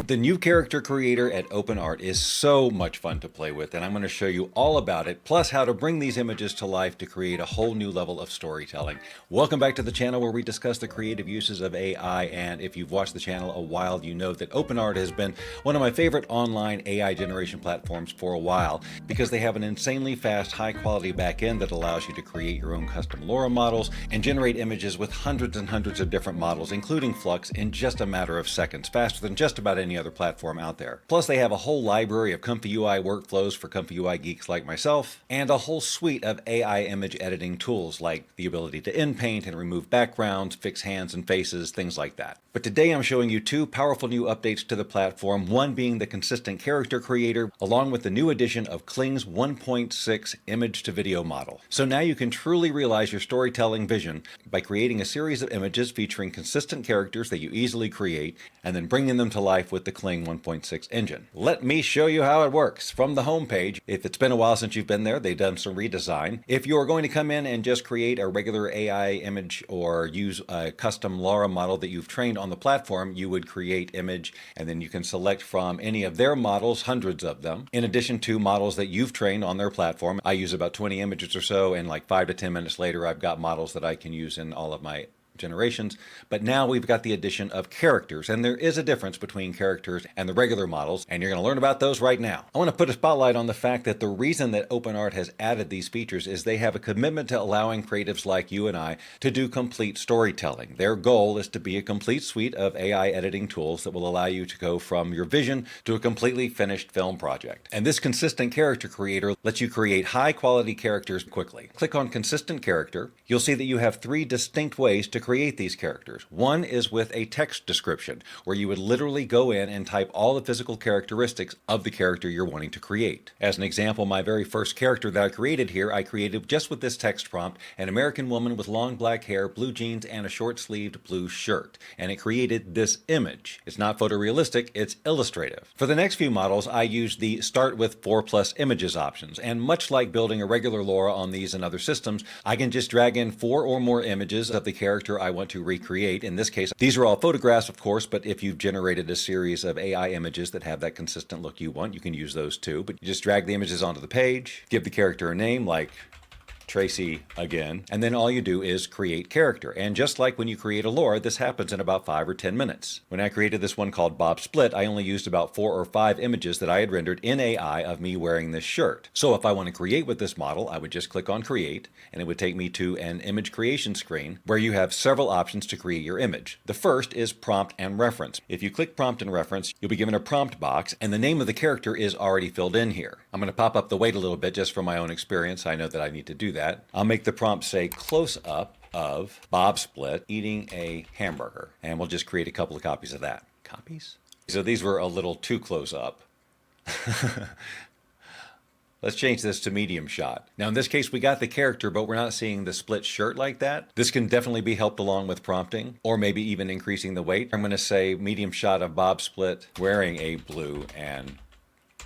The new character creator at OpenArt is so much fun to play with, and I'm going to show you all about it, plus how to bring these images to life to create a whole new level of storytelling. Welcome back to the channel where we discuss the creative uses of AI, and if you've watched the channel a while, you know that OpenArt has been one of my favorite online AI generation platforms for a while, because they have an insanely fast, high-quality backend that allows you to create your own custom LoRa models and generate images with hundreds and hundreds of different models, including Flux, in just a matter of seconds, faster than just about any other platform out there. Plus, they have a whole library of Comfy UI workflows for Comfy UI geeks like myself, and a whole suite of AI image editing tools like the ability to inpaint and remove backgrounds, fix hands and faces, things like that. But today I'm showing you two powerful new updates to the platform, one being the consistent character creator, along with the new addition of Kling's 1.6 image to video model. So now you can truly realize your storytelling vision by creating a series of images featuring consistent characters that you easily create, and then bringing them to life with the Kling 1.6 engine. Let me show you how it works. From the home page, if it's been a while since you've been there, they've done some redesign. If you're going to come in and just create a regular AI image or use a custom LoRa model that you've trained on the platform, you would create image, and then you can select from any of their models, hundreds of them, in addition to models that you've trained on their platform. I use about 20 images or so, and like 5 to 10 minutes later, I've got models that I can use in all of my generations. But now we've got the addition of characters, and there is a difference between characters and the regular models, and you're going to learn about those right now. I want to put a spotlight on the fact that the reason that OpenArt has added these features is they have a commitment to allowing creatives like you and I to do complete storytelling. Their goal is to be a complete suite of AI editing tools that will allow you to go from your vision to a completely finished film project. And this consistent character creator lets you create high quality characters quickly. Click on consistent character. You'll see that you have three distinct ways to create these characters. One is with a text description, where you would literally go in and type all the physical characteristics of the character you're wanting to create. As an example, my very first character that I created here, I created just with this text prompt, an American woman with long black hair, blue jeans, and a short-sleeved blue shirt. And it created this image. It's not photorealistic, it's illustrative. For the next few models, I used the start with 4+ images options. And much like building a regular LoRa on these and other systems, I can just drag in 4 or more images of the character I want to recreate. In this case, these are all photographs, of course, but if you've generated a series of AI images that have that consistent look you want, you can use those too. But you just drag the images onto the page, give the character a name like Tracy again, and then all you do is create character. And just like when you create a LoRa, this happens in about 5 or 10 minutes. When I created this one called Bob Split, I only used about 4 or 5 images that I had rendered in AI of me wearing this shirt. So if I want to create with this model, I would just click on create, and it would take me to an image creation screen where you have several options to create your image. The first is prompt and reference. If you click prompt and reference, you'll be given a prompt box, and the name of the character is already filled in here. I'm going to pop up the weight a little bit just from my own experience. I know that I need to do that. I'll make the prompt say close up of Bob Split eating a hamburger, and we'll just create a couple of copies of that. Copies? So these were a little too close up. Let's change this to medium shot. Now in this case we got the character, but we're not seeing the split shirt like that. This can definitely be helped along with prompting, or maybe even increasing the weight. I'm going to say medium shot of Bob Split wearing a blue and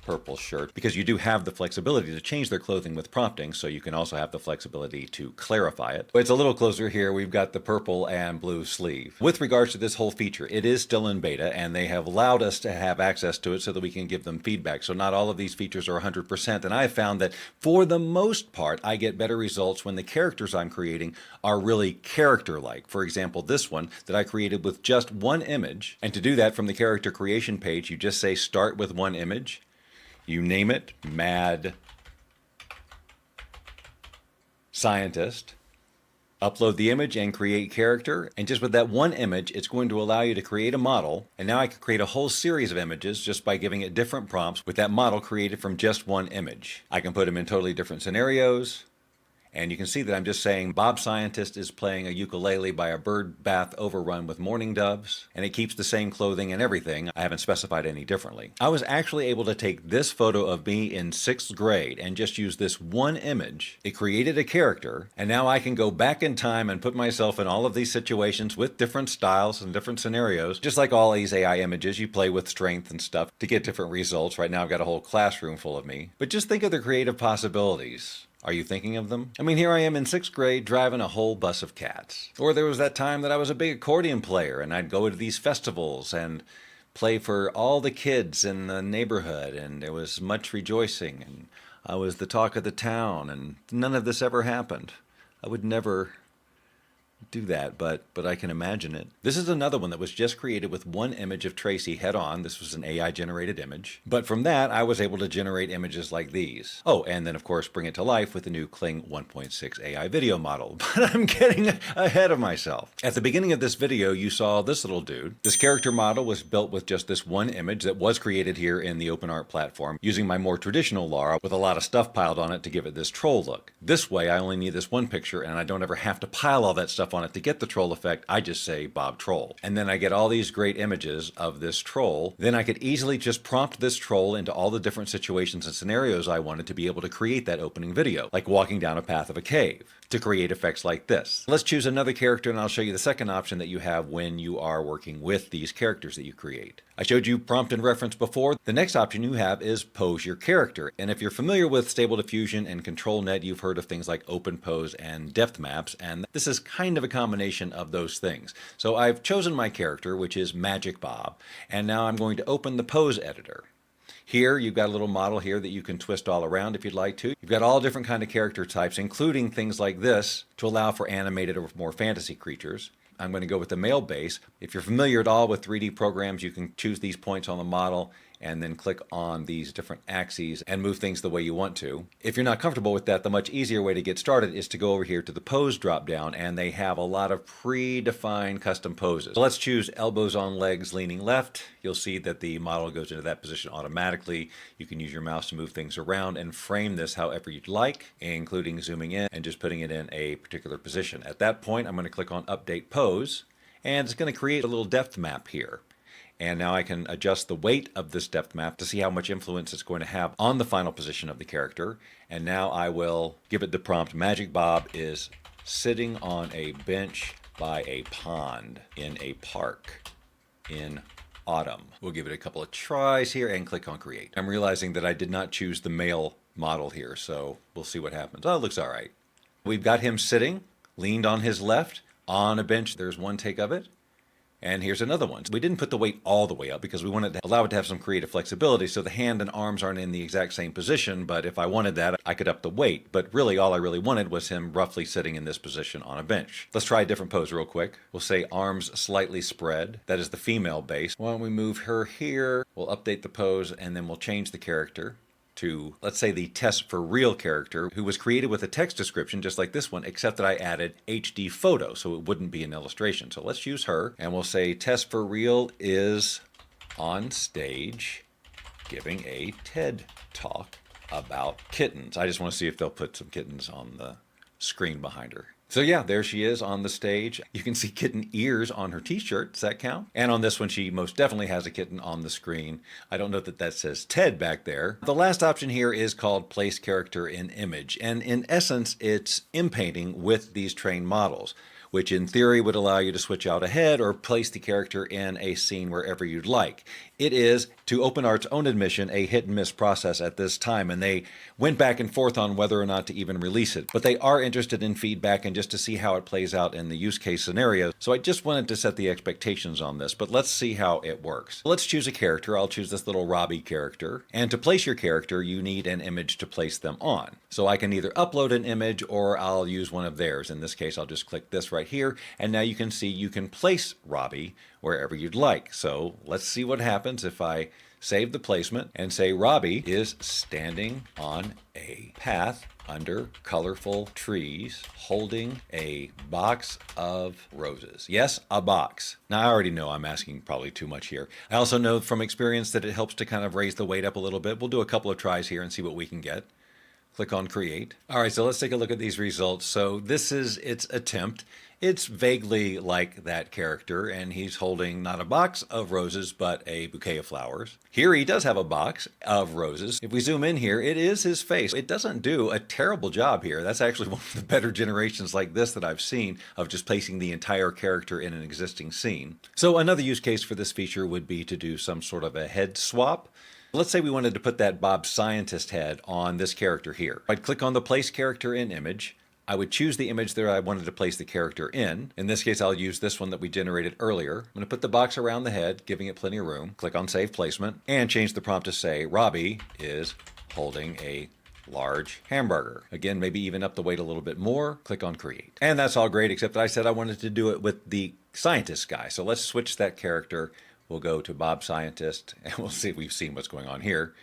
purple shirt, because you do have the flexibility to change their clothing with prompting, so you can also have the flexibility to clarify it. It's a little closer here. We've got the purple and blue sleeve. With regards to this whole feature, it is still in beta, and they have allowed us to have access to it so that we can give them feedback. So not all of these features are 100%, and I've found that for the most part, I get better results when the characters I'm creating are really character-like. For example, this one that I created with just one image, and to do that from the character creation page, you just say start with one image. You name it, Mad Scientist, upload the image and create character, and just with that one image, it's going to allow you to create a model, and now I can create a whole series of images just by giving it different prompts with that model created from just one image. I can put them in totally different scenarios, And you can see that I'm just saying Bob Scientist is playing a ukulele by a bird bath overrun with mourning doves, and it keeps the same clothing and everything. I haven't specified any differently. I was actually able to take this photo of me in 6th grade and just use this one image. It created a character, and now I can go back in time and put myself in all of these situations with different styles and different scenarios. Just like all these AI images, you play with strength and stuff to get different results. Right now I've got a whole classroom full of me. But just think of the creative possibilities. Are you thinking of them? I mean, here I am in 6th grade driving a whole bus of cats. Or there was that time that I was a big accordion player and I'd go to these festivals and play for all the kids in the neighborhood, and there was much rejoicing, and I was the talk of the town, and none of this ever happened. I would never do that, but I can imagine it. This is another one that was just created with one image of Tracy head on. This was an AI generated image. But from that, I was able to generate images like these. Oh, and then of course bring it to life with the new Kling 1.6 AI video model. But I'm getting ahead of myself. At the beginning of this video, you saw this little dude. This character model was built with just this one image that was created here in the OpenArt platform using my more traditional Lara with a lot of stuff piled on it to give it this troll look. This way, I only need this one picture and I don't ever have to pile all that stuff on it to get the troll effect. I just say Bob Troll. And then I get all these great images of this troll. Then I could easily just prompt this troll into all the different situations and scenarios I wanted to be able to create that opening video, like walking down a path of a cave, to create effects like this. Let's choose another character and I'll show you the second option that you have when you are working with these characters that you create. I showed you prompt and reference before. The next option you have is pose your character. And if you're familiar with Stable Diffusion and ControlNet, you've heard of things like open pose and depth maps, and this is kind of a combination of those things. So I've chosen my character, which is Magic Bob, and now I'm going to open the pose editor. Here, you've got a little model here that you can twist all around if you'd like to. You've got all different kind of character types, including things like this to allow for animated or more fantasy creatures. I'm going to go with the male base. If you're familiar at all with 3D programs, you can choose these points on the model and then click on these different axes and move things the way you want to. If you're not comfortable with that, the much easier way to get started is to go over here to the pose drop down, and they have a lot of predefined custom poses. So let's choose elbows on legs leaning left. You'll see that the model goes into that position automatically. You can use your mouse to move things around and frame this however you'd like, including zooming in and just putting it in a particular position. At that point, I'm going to click on Update Pose, and it's going to create a little depth map here. And now I can adjust the weight of this depth map to see how much influence it's going to have on the final position of the character. And now I will give it the prompt, Magic Bob is sitting on a bench by a pond in a park in autumn. We'll give it a couple of tries here and click on Create. I'm realizing that I did not choose the male model here, so we'll see what happens. Oh, it looks all right. We've got him sitting, leaned on his left, on a bench. There's one take of it. And here's another one. We didn't put the weight all the way up because we wanted to allow it to have some creative flexibility so the hand and arms aren't in the exact same position, but if I wanted that, I could up the weight. But really, all I really wanted was him roughly sitting in this position on a bench. Let's try a different pose real quick. We'll say arms slightly spread. That is the female base. Why don't we move her here? We'll update the pose and then we'll change the character to, let's say, the Test for Real character, who was created with a text description just like this one, except that I added HD photo, so it wouldn't be an illustration. So let's use her, and we'll say Test for Real is on stage giving a TED talk about kittens. I just want to see if they'll put some kittens on the screen behind her. So yeah, there she is on the stage. You can see kitten ears on her t-shirt. Does that count? And on this one, she most definitely has a kitten on the screen. I don't know that that says Ted back there. The last option here is called Place Character in Image. And in essence, it's inpainting with these trained models, which in theory would allow you to switch out a head or place the character in a scene wherever you'd like. It is, to OpenArt's own admission, a hit and miss process at this time, and they went back and forth on whether or not to even release it. But they are interested in feedback and just to see how it plays out in the use case scenario. So I just wanted to set the expectations on this, but let's see how it works. Let's choose a character. I'll choose this little Robbie character. And to place your character, you need an image to place them on. So I can either upload an image or I'll use one of theirs. In this case, I'll just click this right here. And now you can see you can place Robbie wherever you'd like. So let's see what happens if I save the placement and say Robbie is standing on a path under colorful trees holding a box of roses. Yes, a box. Now I already know I'm asking probably too much here. I also know from experience that it helps to kind of raise the weight up a little bit. We'll do a couple of tries here and see what we can get. Click on create. All right, so let's take a look at these results. So this is its attempt. It's vaguely like that character, and he's holding not a box of roses, but a bouquet of flowers. Here he does have a box of roses. If we zoom in here, it is his face. It doesn't do a terrible job here. That's actually one of the better generations like this that I've seen of just placing the entire character in an existing scene. So another use case for this feature would be to do some sort of a head swap. Let's say we wanted to put that Bob Scientist head on this character here. I'd click on the Place Character in Image. I would choose the image that I wanted to place the character in. In this case, I'll use this one that we generated earlier. I'm going to put the box around the head, giving it plenty of room. Click on Save Placement, and change the prompt to say, Robbie is holding a large hamburger. Again, maybe even up the weight a little bit more. Click on Create. And that's all great, except that I said I wanted to do it with the scientist guy. So let's switch that character. We'll go to Bob Scientist, and we'll see if we've seen what's going on here.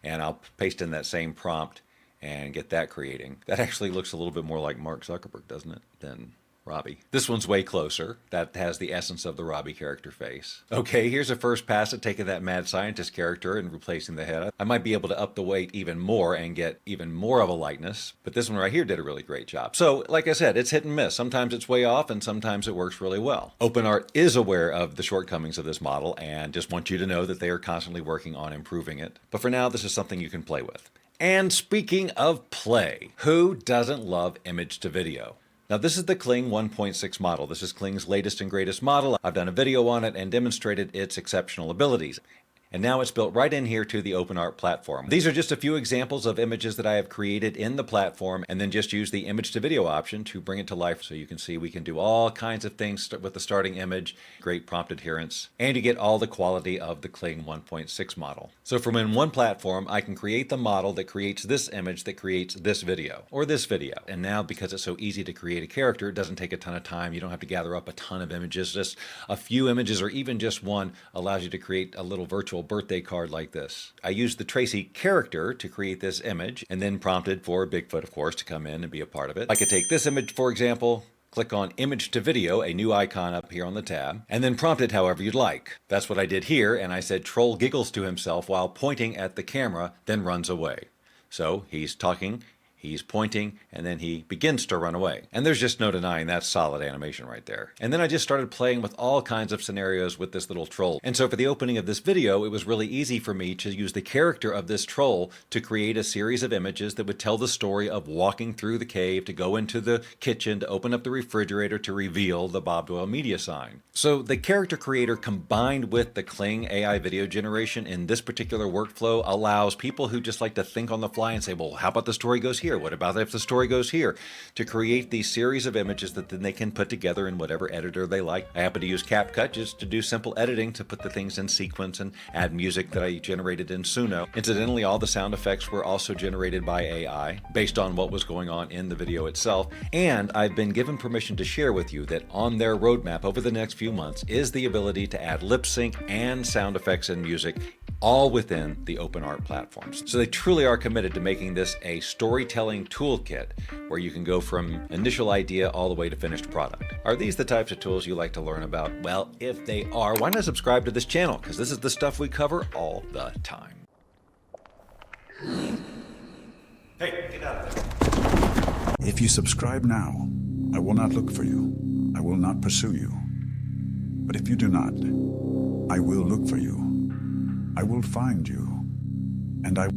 And I'll paste in that same prompt and get that creating. That actually looks a little bit more like Mark Zuckerberg, doesn't it, than Robbie. This one's way closer. That has the essence of the Robbie character face. Okay, here's a first pass at taking that mad scientist character and replacing the head. I might be able to up the weight even more and get even more of a likeness, but this one right here did a really great job. So, like I said, it's hit and miss. Sometimes it's way off and sometimes it works really well. OpenArt is aware of the shortcomings of this model and just want you to know that they are constantly working on improving it. But for now, this is something you can play with. And speaking of play, who doesn't love image to video? Now this is the Kling 1.6 model. This is Kling's latest and greatest model. I've done a video on it and demonstrated its exceptional abilities. And now it's built right in here to the OpenArt platform. These are just a few examples of images that I have created in the platform and then just use the image to video option to bring it to life. So you can see we can do all kinds of things with the starting image, great prompt adherence, and you get all the quality of the Kling 1.6 model. So from in one platform, I can create the model that creates this image that creates this video or this video. And now because it's so easy to create a character, it doesn't take a ton of time. You don't have to gather up a ton of images. Just a few images or even just one allows you to create a little virtual birthday card like this. I used the Tracy character to create this image and then prompted for Bigfoot, of course, to come in and be a part of it. I could take this image, for example, click on Image to Video, a new icon up here on the tab, and then prompt it however you'd like. That's what I did here, and I said Troll giggles to himself while pointing at the camera, then runs away. So he's talking, he's pointing, and then he begins to run away. And there's just no denying that's solid animation right there. And then I just started playing with all kinds of scenarios with this little troll. And so for the opening of this video, it was really easy for me to use the character of this troll to create a series of images that would tell the story of walking through the cave, to go into the kitchen, to open up the refrigerator, to reveal the Bob Doyle media sign. So the character creator combined with the Kling AI video generation in this particular workflow allows people who just like to think on the fly and say, well, how about the story goes here? What about if the story goes here? To create these series of images that then they can put together in whatever editor they like. I happen to use CapCut just to do simple editing to put the things in sequence and add music that I generated in Suno. Incidentally, all the sound effects were also generated by AI based on what was going on in the video itself. And I've been given permission to share with you that on their roadmap over the next few months is the ability to add lip sync and sound effects and music all within the OpenArt platforms. So they truly are committed to making this a storytelling toolkit where you can go from initial idea all the way to finished product. Are these the types of tools you like to learn about? Well, if they are, why not subscribe to this channel? Because this is the stuff we cover all the time. Hey, get out of there. If you subscribe now, I will not look for you. I will not pursue you. But if you do not, I will look for you. I will find you, and I